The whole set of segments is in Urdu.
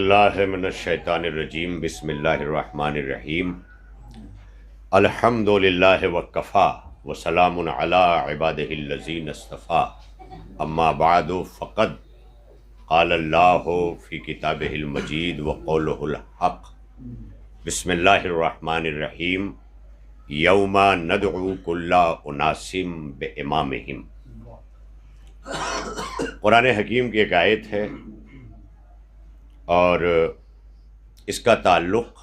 اللہ من الشیطان الرجیم بسم اللہ الرحمن الرحیم الحمد للہ وکفا وسلام علی عبادہ الذین اصطفیٰ اما بعد فقد قال اللہ فی کتابہ المجید وقولہ الحق بسم اللہ الرحمن الرحیم یوم ندعو کل اناس بامامہم۔ قرآن حکیم کی ایک آیت ہے اور اس کا تعلق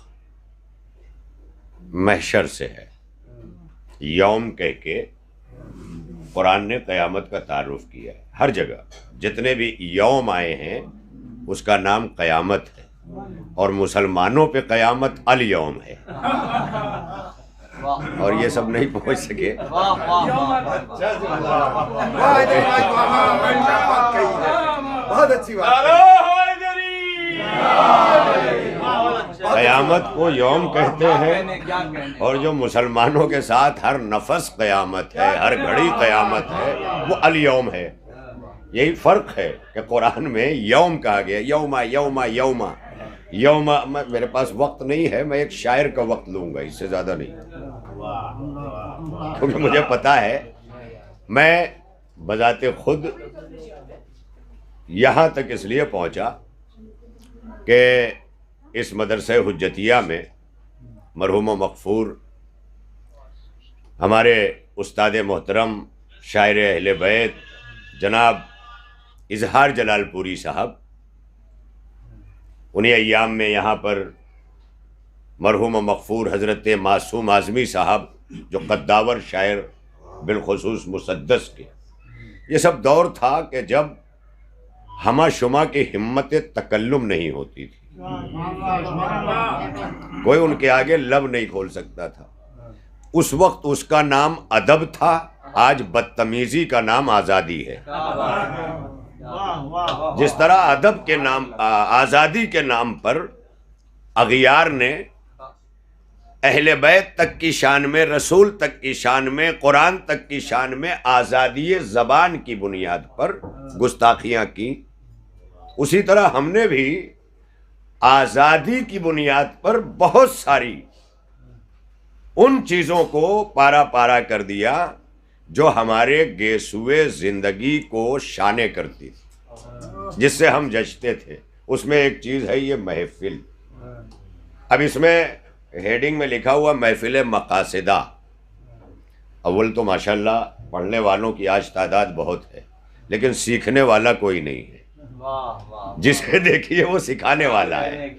محشر سے ہے۔ یوم کہہ کے قرآن نے قیامت کا تعارف کیا ہے۔ ہر جگہ جتنے بھی یوم آئے ہیں اس کا نام قیامت ہے، اور مسلمانوں پہ قیامت الیوم ہے، اور یہ سب نہیں پہنچ سکے۔ بہت اچھی بات۔ قیامت کو یوم کہتے ہیں، اور جو مسلمانوں کے ساتھ ہر نفس قیامت ہے، ہر گھڑی قیامت ہے، وہ الیوم ہے۔ یہی فرق ہے کہ قرآن میں یوم کہا گیا، یوما یوما یوما یوما۔ میرے پاس وقت نہیں ہے، میں ایک شاعر کا وقت لوں گا، اس سے زیادہ نہیں، کیونکہ مجھے پتا ہے میں بذات خود یہاں تک اس لیے پہنچا کہ اس مدرسہ حجتیہ میں مرحوم و مغفور ہمارے استاد محترم شاعر اہل بیت جناب اظہار جلال پوری صاحب، انہی ایام میں یہاں پر مرحوم و مغفور حضرت معصوم اعظمی صاحب جو قداور شاعر بالخصوص مسدس کے، یہ سب دور تھا کہ جب ہمہ شمہ کی ہمت تکلم نہیں ہوتی تھی، کوئی ان کے آگے لب نہیں کھول سکتا تھا۔ اس وقت اس کا نام ادب تھا، آج بدتمیزی کا نام آزادی ہے۔ جس طرح ادب کے نام، آزادی کے نام پر اغیار نے اہل بیت تک کی شان میں، رسول تک کی شان میں، قرآن تک کی شان میں آزادی زبان کی بنیاد پر گستاخیاں کی، اسی طرح ہم نے بھی آزادی کی بنیاد پر بہت ساری ان چیزوں کو پارا پارا کر دیا جو ہمارے گیسوئے زندگی کو شانے کرتی تھی، جس سے ہم جچتے تھے۔ اس میں ایک چیز ہے یہ محفل۔ اب اس میں ہیڈنگ میں لکھا ہوا محفل مقاصدہ۔ اول تو ماشاءاللہ پڑھنے والوں کی آج تعداد بہت ہے، لیکن سیکھنے والا کوئی نہیں ہے۔ جسے دیکھیے وہ سکھانے والا ہے۔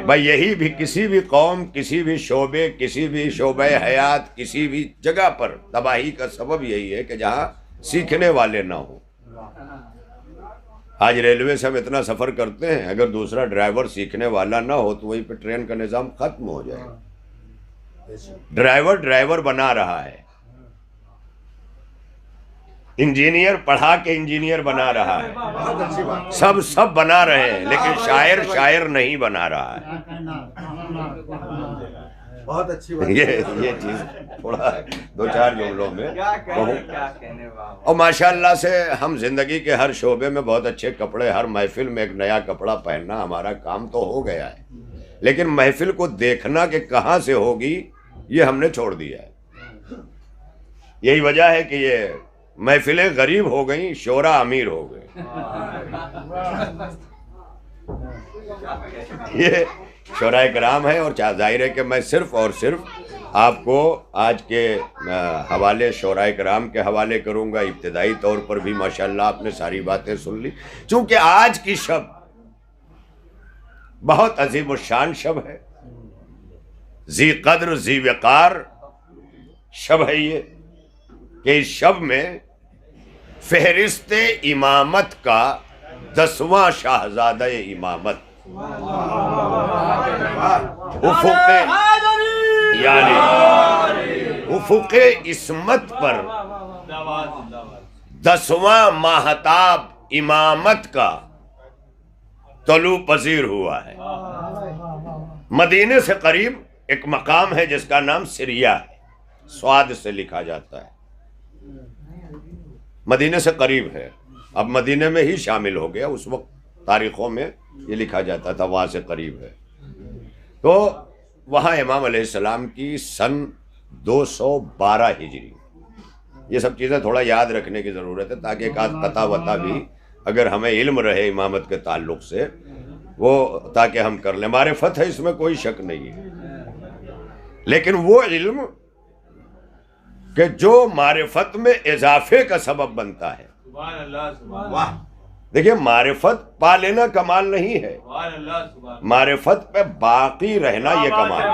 بھائی یہی بھی کسی بھی قوم، کسی بھی شعبے، کسی بھی شعبہ حیات، کسی بھی جگہ پر تباہی کا سبب یہی ہے کہ جہاں سیکھنے والے نہ ہوں۔ آج ریلوے سے ہم اتنا سفر کرتے ہیں، اگر دوسرا ڈرائیور سیکھنے والا نہ ہو تو وہیں پہ ٹرین کا نظام ختم ہو جائے۔ ڈرائیور بنا رہا ہے، انجینئر پڑھا کے انجینئر بنا رہا ہے، سب بنا رہے ہیں، لیکن شاعر نہیں بنا رہا ہے۔ بہت اچھی بات۔ یہ چیز تھوڑا دو چار جملوں میں کہوں۔ اور ماشاءاللہ سے ہم زندگی کے ہر شعبے میں بہت اچھے کپڑے، ہر محفل میں ایک نیا کپڑا پہننا ہمارا کام تو ہو گیا ہے، لیکن محفل کو دیکھنا کہ کہاں سے ہوگی یہ ہم نے چھوڑ دیا ہے۔ یہی وجہ ہے کہ یہ محفلیں غریب ہو گئیں، شعراء امیر ہو گئے۔ یہ شعراء کرام ہے، اور ظاہر ہے کہ میں صرف اور صرف آپ کو آج کے حوالے شعراء کرام کے حوالے کروں گا۔ ابتدائی طور پر بھی ماشاءاللہ آپ نے ساری باتیں سن لی، چونکہ آج کی شب بہت عظیم الشان شب ہے، ذی قدر ذی وقار شب ہے یہ، کہ اس شب میں فہرست امامت کا 10واں شاہزادہ امامت افق عصمت پر 10واں ماہتاب امامت کا طلوع پذیر ہوا ہے۔ مدینے سے قریب ایک مقام ہے جس کا نام سریہ ہے، سواد سے لکھا جاتا ہے، مدینے سے قریب ہے، اب مدینے میں ہی شامل ہو گیا، اس وقت تاریخوں میں یہ لکھا جاتا تھا وہاں سے قریب ہے. تو وہاں امام علیہ السلام کی سن 212 ہجری. یہ سب چیزیں تھوڑا یاد رکھنے کی ضرورت ہے تاکہ ایک آدھ قطع وطا بھی اگر ہمیں علم رہے امامت کے تعلق سے وہ تاکہ ہم کر لیں. معرفت ہے اس میں کوئی شک نہیں ہے، لیکن وہ علم کہ جو معرفت میں اضافے کا سبب بنتا ہے. واہ دیکھیے معرفت پا لینا کمال نہیں ہے، معرفت پہ باقی رہنا یہ کمال ہے.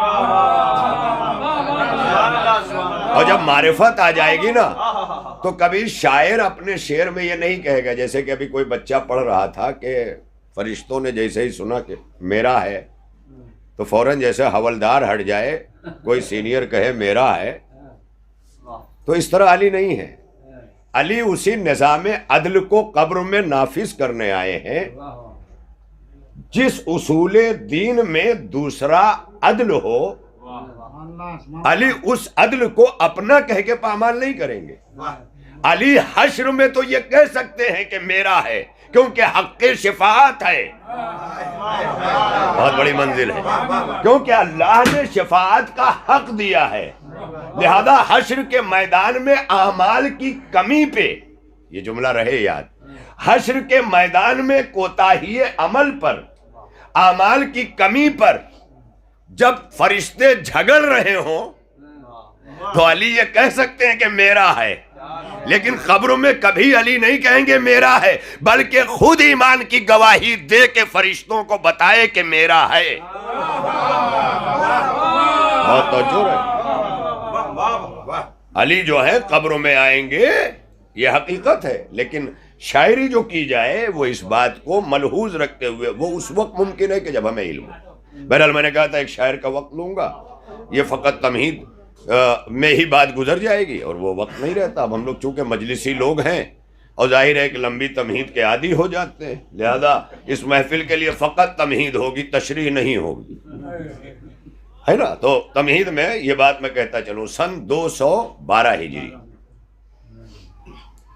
اور جب معرفت آ جائے گی نا تو کبھی شاعر اپنے شعر میں یہ نہیں کہے گا، جیسے کہ ابھی کوئی بچہ پڑھ رہا تھا کہ فرشتوں نے جیسے ہی سنا کہ میرا ہے تو فوراً جیسے حولدار ہٹ جائے کوئی سینئر کہے میرا ہے. تو اس طرح علی نہیں ہے. علی اسی نظام عدل کو قبر میں نافذ کرنے آئے ہیں جس اصول دین میں دوسرا عدل ہو. علی اس عدل کو اپنا کہہ کے پامال نہیں کریں گے. علی حشر میں تو یہ کہہ سکتے ہیں کہ میرا ہے کیونکہ حق شفاعت ہے، بہت بڑی منزل ہے، کیونکہ اللہ نے شفاعت کا حق دیا ہے. لہذا حشر کے میدان میں اعمال کی کمی پہ، یہ جملہ رہے یاد، حشر کے میدان میں کوتاہی عمل پر، اعمال کی کمی پر جب فرشتے جھگڑ رہے ہوں تو علی یہ کہہ سکتے ہیں کہ میرا ہے. لیکن قبر میں کبھی علی نہیں کہیں گے میرا ہے، بلکہ خود ایمان کی گواہی دے کے فرشتوں کو بتائے کہ میرا ہے. بہت توجہ ہے. علی جو ہے قبر میں آئیں گے یہ حقیقت ہے، لیکن شاعری جو کی جائے وہ اس بات کو ملحوظ رکھتے ہوئے وہ اس وقت ممکن ہے کہ جب ہمیں علم ہو. بہرحال میں نے کہا تھا ایک شاعر کا وقت لوں گا، یہ فقط تمہید میں ہی بات گزر جائے گی اور وہ وقت نہیں رہتا. اب ہم لوگ چونکہ مجلسی لوگ ہیں اور ظاہر ہے کہ لمبی تمہید کے عادی ہو جاتے ہیں، لہذا اس محفل کے لیے فقط تمہید ہوگی، تشریح نہیں ہوگی، ہے نا. تو تمہید میں یہ بات میں کہتا چلوں، سن 212 ہجری،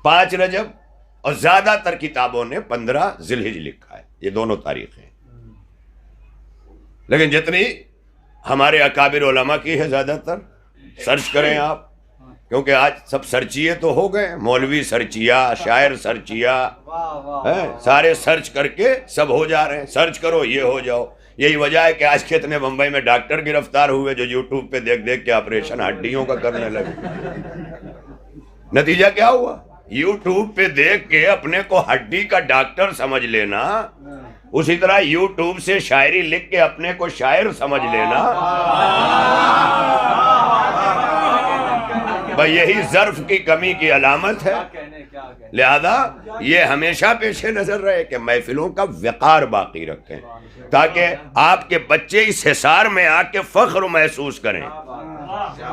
5 رجب، اور زیادہ تر کتابوں نے 15 ذی الحج لکھا ہے. یہ دونوں تاریخیں، لیکن جتنی ہمارے اکابر علماء کی ہے زیادہ تر سرچ کریں آپ، کیونکہ آج سب سرچیے تو ہو گئے، مولوی سرچیا، شاعر سرچیا، سارے سرچ کر کے سب ہو جا رہے ہیں. سرچ کرو یہ ہو جاؤ. یہی وجہ ہے کہ آج کتنے بمبئی میں ڈاکٹر گرفتار ہوئے جو یوٹیوب پہ دیکھ دیکھ کے آپریشن ہڈیوں کا کرنے لگے. نتیجہ کیا ہوا؟ یوٹیوب پہ دیکھ کے اپنے کو ہڈی کا ڈاکٹر سمجھ لینا، اسی طرح یوٹیوب سے شاعری لکھ کے اپنے کو شاعر سمجھ لینا. بھئی یہی ظرف کی کمی کی علامت ہے. لہذا یہ ہمیشہ پیش نظر رہے کہ محفلوں کا وقار باقی رکھیں تاکہ آپ کے بچے اس حصار میں آ کے فخر محسوس کریں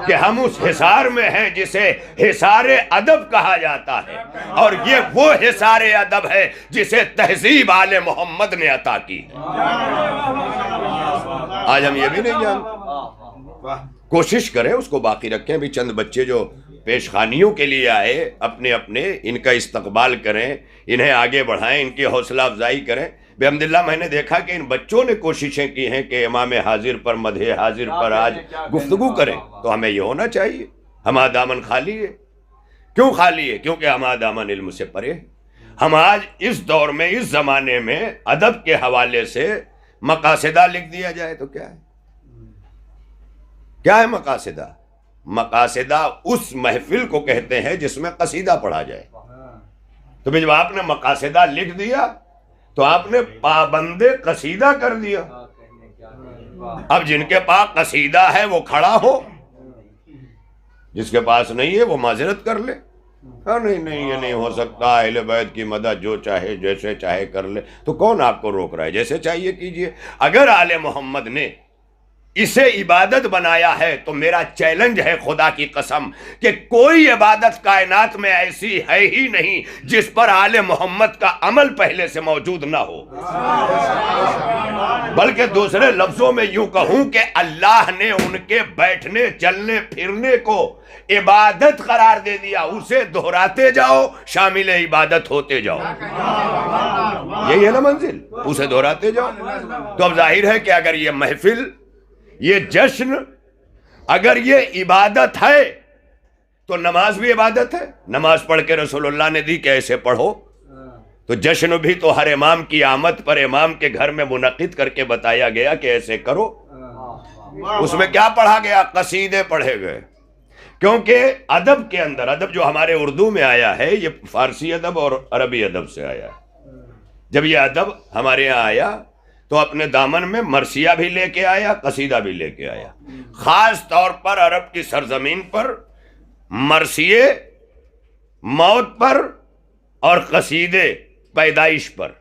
کہ ہم اس حصار میں ہیں جسے حصار ادب کہا جاتا ہے، اور یہ وہ حصار ادب ہے جسے تہذیب آل محمد نے عطا کی. آج ہم یہ بھی نہیں جانتے. کوشش کریں اس کو باقی رکھیں. بھی چند بچے جو پیش خانیوں کے لیے آئے اپنے ان کا استقبال کریں، انہیں آگے بڑھائیں، ان کی حوصلہ افزائی کریں. بحمداللہ میں نے دیکھا کہ ان بچوں نے کوششیں کی ہیں کہ امام حاضر پر، مدح حاضر پر آج گفتگو کریں. تو ہمیں یہ ہونا چاہیے. ہمارا دامن خالی ہے. کیوں خالی ہے؟ کیونکہ ہمارا دامن علم سے پرے ہے. ہم آج اس دور میں، اس زمانے میں ادب کے حوالے سے مقاصدہ لکھ دیا جائے تو کیا ہے؟ کیا ہے مقاصدہ؟ مقاصدہ اس محفل کو کہتے ہیں جس میں قصیدہ پڑھا جائے. تو جب آپ نے مقاصدہ لکھ دیا تو آپ نے پابند قصیدہ کر دیا. اب جن کے پاس قصیدہ ہے وہ کھڑا ہو، جس کے پاس نہیں ہے وہ معذرت کر لے. نہیں یہ نہیں ہو سکتا، اہل بیت کی مدد جو چاہے جیسے چاہے کر لے. تو کون آپ کو روک رہا ہے؟ جیسے چاہیے کیجئے. اگر آل محمد نے اسے عبادت بنایا ہے تو میرا چیلنج ہے خدا کی قسم کہ کوئی عبادت کائنات میں ایسی ہے ہی نہیں جس پر آل محمد کا عمل پہلے سے موجود نہ ہو. بلکہ دوسرے لفظوں میں یوں کہوں کہ اللہ نے ان کے بیٹھنے چلنے پھرنے کو عبادت قرار دے دیا. اسے دہراتے جاؤ، شامل عبادت ہوتے جاؤ. یہی ہے نا منزل، اسے دہراتے جاؤ. تو اب ظاہر ہے کہ اگر یہ محفل، یہ جشن، اگر یہ عبادت ہے تو نماز بھی عبادت ہے. نماز پڑھ کے رسول اللہ نے دی کہ ایسے پڑھو. تو جشن بھی تو ہر امام کی آمد پر امام کے گھر میں منعقد کر کے بتایا گیا کہ ایسے کرو. اس میں کیا پڑھا گیا؟ قصیدے پڑھے گئے. کیونکہ ادب کے اندر، ادب جو ہمارے اردو میں آیا ہے یہ فارسی ادب اور عربی ادب سے آیا ہے. جب یہ ادب ہمارے یہاں آیا تو اپنے دامن میں مرثیہ بھی لے کے آیا، قصیدہ بھی لے کے آیا. خاص طور پر عرب کی سرزمین پر مرثیے موت پر اور قصیدے پیدائش پر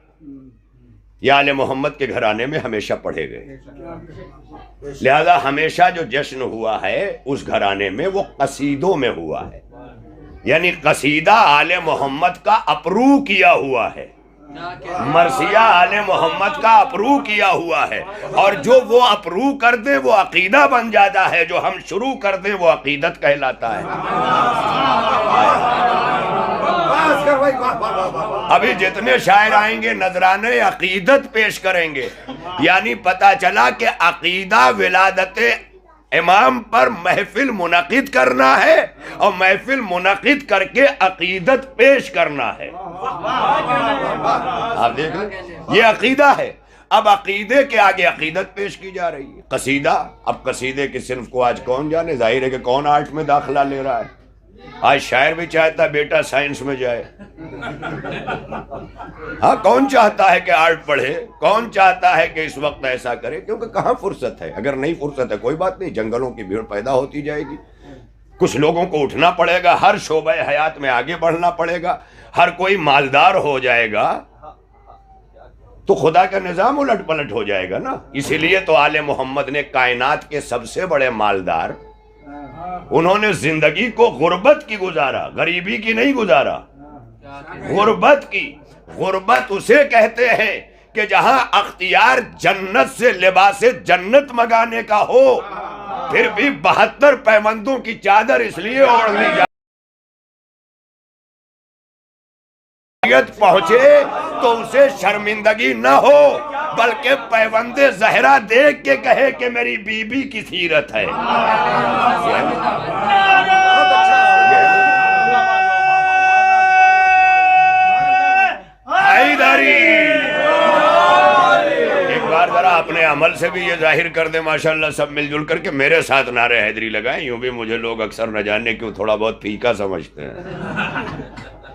یہ آل محمد کے گھرانے میں ہمیشہ پڑھے گئے. لہذا ہمیشہ جو جشن ہوا ہے اس گھرانے میں وہ قصیدوں میں ہوا ہے. یعنی قصیدہ آل محمد کا اپروو کیا ہوا ہے، مرثیہ آل محمد کا اپروو کیا ہوا ہے. اور جو وہ اپروو کر دیں وہ عقیدہ بن جاتا ہے، جو ہم شروع کر دیں وہ عقیدت کہلاتا ہے. ابھی جتنے شاعر آئیں گے نذرانے عقیدت پیش کریں گے. یعنی پتہ چلا کہ عقیدہ ولادت امام پر محفل منعقد کرنا ہے اور محفل منعقد کر کے عقیدت پیش کرنا ہے. آپ دیکھ لیں یہ عقیدہ ہے. اب عقیدے کے آگے عقیدت پیش کی جا رہی ہے. قصیدہ، اب قصیدے کی صنف کو آج کون جانے؟ ظاہر ہے کہ کون آرٹ میں داخلہ لے رہا ہے. آج شاعر بھی چاہتا ہے بیٹا سائنس میں جائے. ہاں، کون چاہتا ہے کہ آرٹ پڑھے؟ کون چاہتا ہے کہ اس وقت ایسا کرے؟ کیونکہ کہاں فرصت ہے. اگر نہیں فرصت ہے کوئی بات نہیں، جنگلوں کی بھیڑ پیدا ہوتی جائے گی. کچھ لوگوں کو اٹھنا پڑے گا، ہر شعبہ حیات میں آگے بڑھنا پڑے گا. ہر کوئی مالدار ہو جائے گا تو خدا کا نظام الٹ پلٹ ہو جائے گا نا. اسی لیے تو آل محمد نے کائنات کے سب سے بڑے مالدار، انہوں نے زندگی کو غربت کی گزارا، غریبی کی نہیں گزارا، غربت کی. غربت اسے کہتے ہیں کہ جہاں اختیار جنت سے لباس جنت منگانے کا ہو پھر بھی 72 پیوندوں کی چادر اس لیے اوڑھ لی جائے پہنچے تو اسے شرمندگی نہ ہو، بلکہ پیوند زہرا دیکھ کے کہے کہ میری بیوی کی سیرت ہے. ایک بار ذرا اپنے عمل سے بھی یہ ظاہر کر دیں ماشاءاللہ سب مل جل کر کے میرے ساتھ نعرہ حیدری لگائیں. یوں بھی مجھے لوگ اکثر نہ جانے کیوں تھوڑا بہت پھیکا سمجھتے ہیں،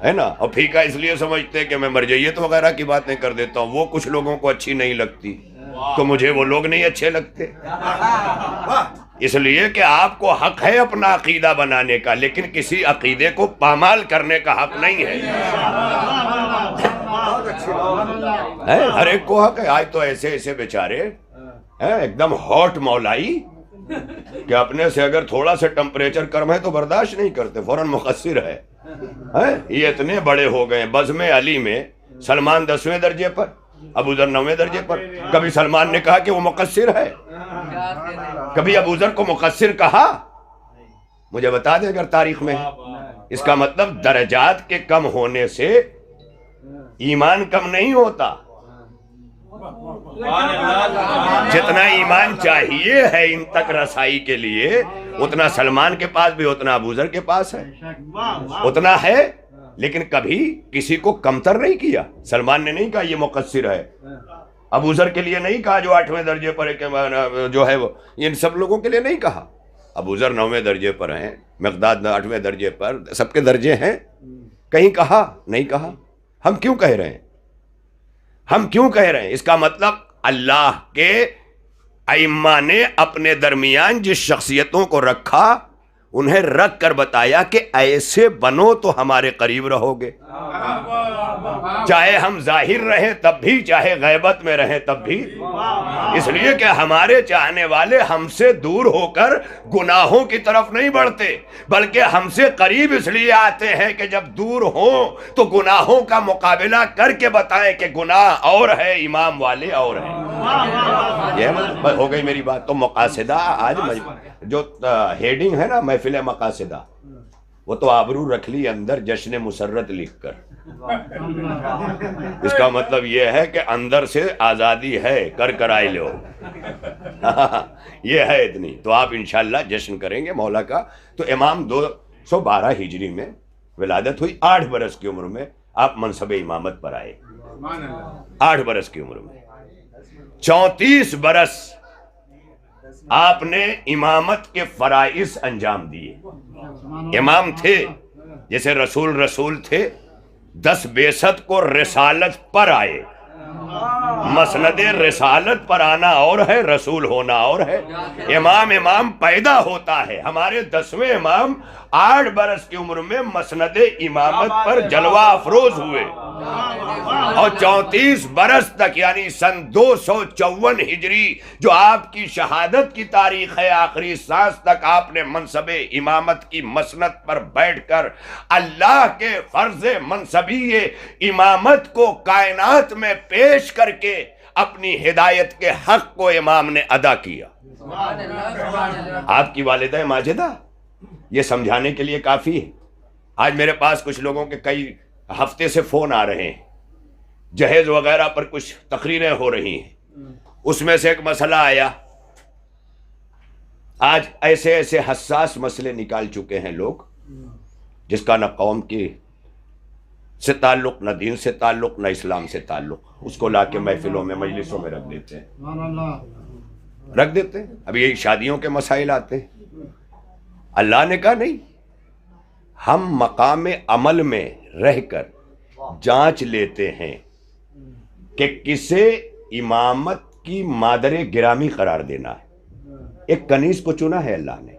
ہے نا. اور پھیکا اس لیے سمجھتے ہیں کہ میں مرجعیت وغیرہ کی باتیں کر دیتا ہوں. وہ کچھ لوگوں کو اچھی نہیں لگتی تو مجھے وہ لوگ نہیں اچھے لگتے. اس لیے کہ آپ کو حق ہے اپنا عقیدہ بنانے کا، لیکن کسی عقیدے کو پامال کرنے کا حق نہیں ہے. ہر ایک کو حق ہے. آج تو ایسے ایسے بیچارے ایک دم ہاٹ مولائی کہ اپنے سے اگر تھوڑا سا ٹمپریچر کم ہے تو برداشت نہیں کرتے، فوراً مقصر ہے. یہ اتنے بڑے ہو گئے. بزم علی میں سلمان 10ویں درجے پر، ابوذر 9ویں درجے پر. کبھی سلمان نے کہا کہ وہ مقصر ہے؟ کبھی ابوذر کو مقصر کہا؟ مجھے بتا دیں اگر تاریخ میں ہے. اس کا مطلب درجات کے کم ہونے سے ایمان کم نہیں ہوتا. جتنا ایمان چاہیے ہے ان تک رسائی کے لیے اتنا سلمان کے پاس بھی، اتنا ابوذر کے پاس ہے، اتنا ہے. لیکن کبھی کسی کو کمتر نہیں کیا. سلمان نے نہیں کہا یہ مقصر ہے، ابوذر کے لیے نہیں کہا جو 8ویں درجے پر ہے جو ہے وہ، ان سب لوگوں کے لیے نہیں کہا. ابوذر 9ویں درجے پر ہیں، مقداد 8ویں درجے پر، سب کے درجے ہیں. کہیں کہا؟ نہیں کہا. ہم کیوں کہہ رہے ہیں؟ ہم کیوں کہہ رہے ہیں؟ اس کا مطلب اللہ کے ائمہ نے اپنے درمیان جس شخصیتوں کو رکھا انہیں رکھ کر بتایا کہ ایسے بنو تو ہمارے قریب رہو گے. چاہے ہم ظاہر رہیں تب بھی، چاہے غیبت میں رہیں تب بھی. اس لیے کہ ہمارے چاہنے والے ہم سے دور ہو کر گناہوں کی طرف نہیں بڑھتے، بلکہ ہم سے قریب اس لیے آتے ہیں کہ جب دور ہوں تو گناہوں کا مقابلہ کر کے بتائیں کہ گناہ اور ہے، امام والے اور ہیں. یہ بس ہو گئی میری بات. تو مقاصدہ آج جو ہیڈنگ ہے نا محفل مقاصدہ، وہ تو آبرو رکھ لی اندر جشن مسرت لکھ کر. اس کا مطلب یہ ہے کہ اندر سے آزادی ہے، کر آئے لو. یہ ہے اتنی. تو آپ انشاءاللہ جشن کریں گے مولا کا. تو امام 212 ہجری میں ولادت ہوئی. 8 برس کی عمر میں آپ منصب امامت پر آئے. 8 برس کی عمر میں 34 برس آپ نے امامت کے فرائض انجام دیے. امام تھے جیسے رسول تھے. 10 بعثت کو رسالت پر آئے. مسند رسالت پر آنا اور ہے، رسول ہونا اور ہے. امام پیدا ہوتا ہے. ہمارے 10ویں امام 8 برس کی عمر میں مسند امامت پر جلوہ افروز ہوئے، اور 34 برس تک یعنی سن 254 ہجری جو آپ کی شہادت کی تاریخ ہے، آخری سانس تک آپ نے منصب امامت کی مسند پر بیٹھ کر اللہ کے فرض منصبی امامت کو کائنات میں پیش کر کے اپنی ہدایت کے حق کو امام نے ادا کیا. آپ کی والدہ ماجدہ یہ سمجھانے کے لیے کافی ہے. آج میرے پاس کچھ لوگوں کے کئی ہفتے سے فون آ رہے ہیں، جہیز وغیرہ پر کچھ تقریریں ہو رہی ہیں. اس میں سے ایک مسئلہ آیا. آج ایسے حساس مسئلے نکال چکے ہیں لوگ جس کا نہ قوم کی سے تعلق، نہ دین سے تعلق، نہ اسلام سے تعلق. اس کو لا کے محفلوں میں مجلسوں میں رکھ دیتے ہیں. اب یہی شادیوں کے مسائل آتے ہیں. اللہ نے کہا نہیں، ہم مقام عمل میں رہ کر جانچ لیتے ہیں کہ کسے امامت کی مادر گرامی قرار دینا ہے. ایک کنیز کو چنا ہے اللہ نے.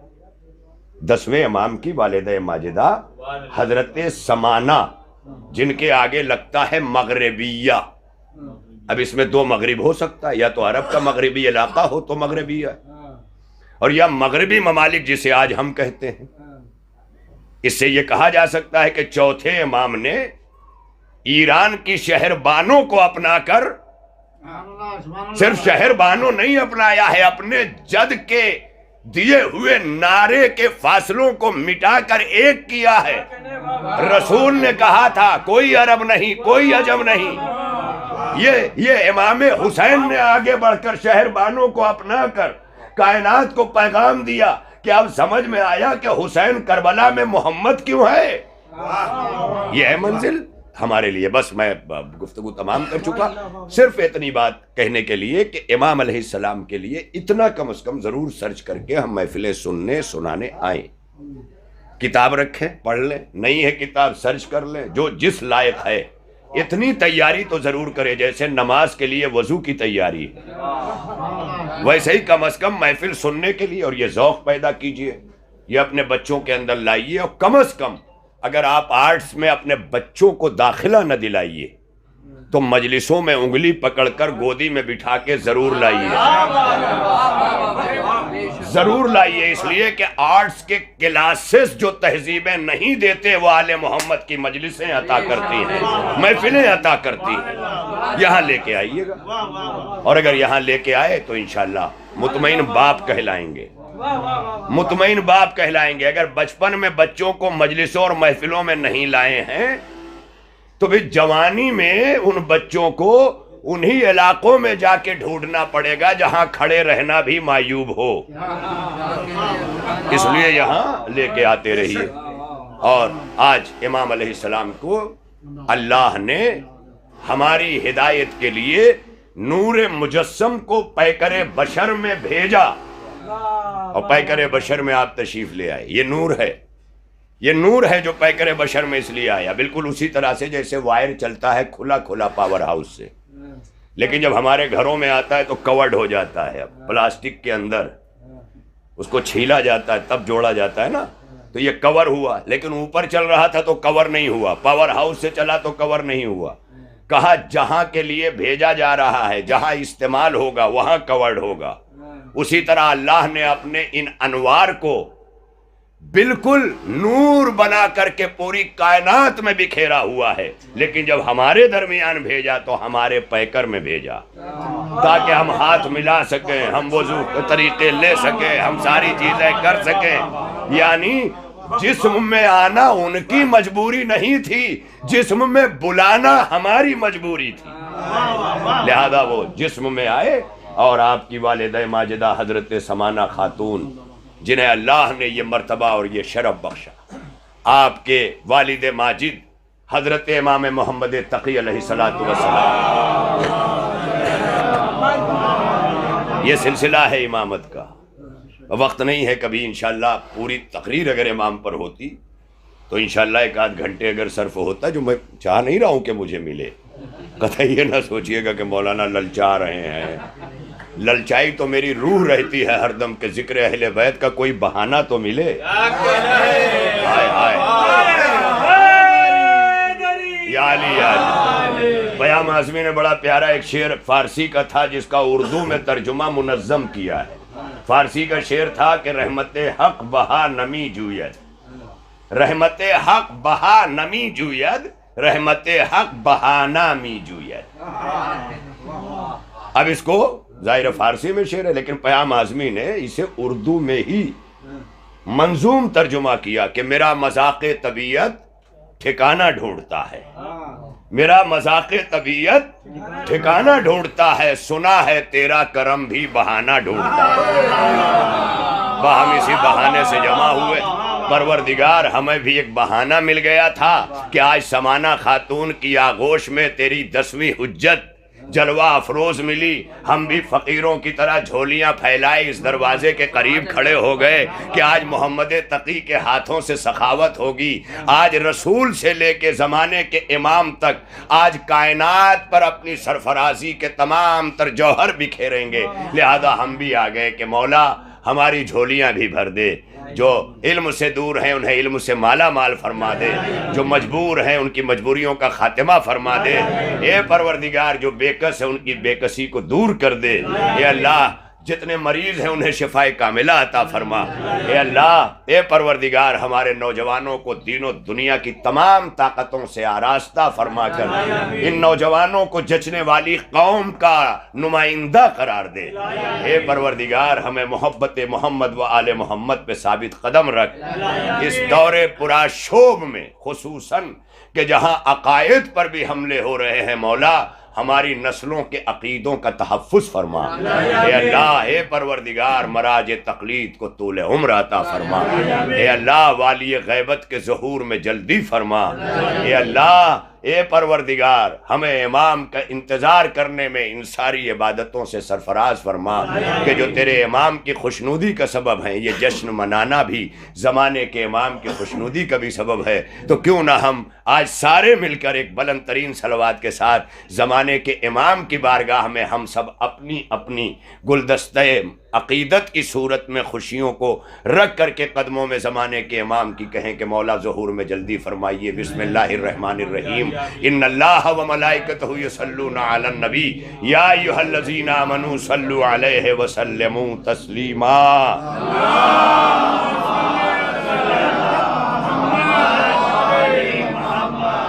10ویں امام کی والدہ ماجدہ حضرت سمانہ، جن کے آگے لگتا ہے مغربیہ. اب اس میں 2 مغرب ہو سکتا ہے، یا تو عرب کا مغربی علاقہ ہو تو مغربیہ، اور یا مغربی ممالک جسے آج ہم کہتے ہیں. اس سے یہ کہا جا سکتا ہے کہ چوتھے امام نے ایران کی شہر بانوں کو اپنا کر صرف شہر بانوں نہیں اپنایا ہے، اپنے جد کے دیے ہوئے نعرے کے فاصلوں کو مٹا کر ایک کیا ہے. رسول نے کہا تھا کوئی عرب نہیں، کوئی عجم نہیں. یہ امام حسین نے آگے بڑھ کر شہر بانوں کو اپنا کر کائنات کو پیغام دیا کہ اب سمجھ میں آیا کہ حسین کربلا میں محمد کیوں ہے. یہ ہے منزل ہمارے لیے. بس میں گفتگو تمام کر چکا. صرف اتنی بات کہنے کے لیے کہ امام علیہ السلام کے لیے اتنا کم از کم ضرور سرچ کر کے ہم محفلیں سننے سنانے آئیں. کتاب رکھیں، پڑھ لیں. نہیں ہے کتاب سرچ کر لیں. جو جس لائق ہے اتنی تیاری تو ضرور کرے جیسے نماز کے لیے وضو کی تیاری ہے، ویسے ہی کم از کم محفل سننے کے لیے. اور یہ ذوق پیدا کیجئے، یہ اپنے بچوں کے اندر لائیے. اور کم از کم اگر آپ آرٹس میں اپنے بچوں کو داخلہ نہ دلائیے تو مجلسوں میں انگلی پکڑ کر گودی میں بٹھا کے ضرور لائیے. ضرور لائیے، اس لیے کہ آرٹس کے کلاسز جو تہذیبیں نہیں دیتے وہ آل محمد کی مجلسیں عطا کرتی ہیں، محفلیں عطا کرتی ہیں. یہاں لے کے آئیے گا، اور اگر یہاں لے کے آئے تو انشاءاللہ مطمئن باپ کہلائیں گے. مطمئن باپ کہلائیں گے. اگر بچپن میں بچوں کو مجلسوں اور محفلوں میں نہیں لائے ہیں تو بھی جوانی میں ان بچوں کو انہی علاقوں میں جا کے ڈھونڈنا پڑے گا جہاں کھڑے رہنا بھی معیوب ہو. اس لیے یہاں لے کے آتے رہیے. اور آج امام علیہ السلام کو اللہ نے ہماری ہدایت کے لیے نور مجسم کو پیکر بشر میں بھیجا، اور پیکر بشر میں آپ تشریف لے آئے. یہ نور ہے، یہ نور ہے جو پیکر بشر میں اس لیے آیا. بالکل اسی طرح سے جیسے وائر چلتا ہے کھلا کھلا پاور ہاؤس سے، لیکن جب ہمارے گھروں میں آتا ہے تو کورڈ ہو جاتا ہے پلاسٹک کے اندر. اس کو چھیلا جاتا ہے تب جوڑا جاتا ہے نا. تو یہ کور ہوا، لیکن اوپر چل رہا تھا تو کور نہیں ہوا. پاور ہاؤس سے چلا تو کور نہیں ہوا. کہا جہاں کے لیے بھیجا جا رہا ہے، جہاں استعمال ہوگا وہاں کورڈ ہوگا. اسی طرح اللہ نے اپنے ان انوار کو بالکل نور بنا کر کے پوری کائنات میں بکھیرا ہوا ہے، لیکن جب ہمارے درمیان بھیجا تو ہمارے پیکر میں بھیجا تاکہ ہم ہاتھ ملا سکیں، ہم وضو کے طریقے لے سکیں، ہم ساری چیزیں کر سکیں۔ یعنی جسم میں آنا ان کی مجبوری نہیں تھی، جسم میں بلانا ہماری مجبوری تھی، لہذا وہ جسم میں آئے۔ اور آپ کی والدہ ماجدہ حضرت سمانہ خاتون، جنہیں اللہ نے یہ مرتبہ اور یہ شرف بخشا، آپ کے والد ماجد حضرت امام محمد تقی علیہ السلام، یہ سلسلہ ہے امامت کا۔ وقت نہیں ہے، کبھی انشاءاللہ پوری تقریر اگر امام پر ہوتی تو انشاءاللہ 1 آدھ گھنٹے اگر صرف ہوتا، جو میں چاہ نہیں رہا ہوں کہ مجھے ملے۔ قطعی یہ نہ سوچئے گا کہ مولانا للچا رہے ہیں، للچائی تو میری روح رہتی ہے ہر دم کہ ذکر اہل بیت کا کوئی بہانہ تو ملے۔ ہائے ہائے یا علی یا علی۔ پیام اعظمی نے بڑا پیارا ایک شعر فارسی کا تھا جس کا اردو میں ترجمہ منظم کیا ہے۔ فارسی کا شعر تھا کہ رحمت حق بہا نمی جوید، رحمت حق بہا نمی جوید، رحمت حق بہانا می جوید۔ اب اس کو ظاہر فارسی میں شعر ہے، لیکن پیام اعظمی نے اسے اردو میں ہی منظوم ترجمہ کیا کہ میرا مذاق طبیعت ٹھکانہ ڈھونڈتا ہے، میرا مذاق طبیعت ٹھکانہ ڈھونڈتا ہے، سنا ہے تیرا کرم بھی بہانہ ڈھونڈتا ہے۔ ہم اسی بہانے سے جمع ہوئے۔ پروردگار ہمیں بھی ایک بہانہ مل گیا تھا کہ آج سمانہ خاتون کی آغوش میں تیری 10ویں حجت جلوہ افروز ملی، ہم بھی فقیروں کی طرح جھولیاں پھیلائے اس دروازے کے قریب کھڑے ہو گئے کہ آج محمد تقی کے ہاتھوں سے سخاوت ہوگی، آج رسول سے لے کے زمانے کے امام تک آج کائنات پر اپنی سرفرازی کے تمام تر جوہر بکھیریں گے۔ لہذا ہم بھی آ گئے کہ مولا ہماری جھولیاں بھی بھر دے، جو علم سے دور ہیں انہیں علم سے مالا مال فرما دے، جو مجبور ہیں ان کی مجبوریوں کا خاتمہ فرما دے، اے پروردگار جو بے کس ہے ان کی بے کسی کو دور کر دے، اے اللہ جتنے مریض ہیں انہیں شفاء کاملہ عطا فرما، اے اللہ اے پروردگار ہمارے نوجوانوں کو دین و دنیا کی تمام طاقتوں سے آراستہ فرما کر ان نوجوانوں کو جچنے والی قوم کا نمائندہ قرار دے، اے پروردگار ہمیں محبت محمد و آل محمد پہ ثابت قدم رکھ، اس دور پرا شوب میں خصوصاً کہ جہاں عقائد پر بھی حملے ہو رہے ہیں، مولا ہماری نسلوں کے عقیدوں کا تحفظ فرما، اے اللہ اے پروردگار مراج تقلید کو طول عمر عطا فرما، اے اللہ والی غیبت کے ظہور میں جلدی فرما، اے اللہ اے پروردگار ہمیں امام کا انتظار کرنے میں ان ساری عبادتوں سے سرفراز فرما کہ جو تیرے امام کی خوشنودی کا سبب ہیں، یہ جشن منانا بھی زمانے کے امام کی خوشنودی کا بھی سبب ہے، تو کیوں نہ ہم آج سارے مل کر ایک بلند ترین صلوات کے ساتھ زمانے کے امام کی بارگاہ میں ہم سب اپنی اپنی گلدستہ عقیدت کی صورت میں خوشیوں کو رکھ کر کے قدموں میں زمانے کے امام کی کہیں کہ مولا ظہور میں جلدی فرمائیے۔ بسم اللہ الرحمن الرحیم، ان اللہ و ملائکتہ یصلون علی النبی یا ایھا الذین آمنوا صلوا علیہ وسلموا تسلیما۔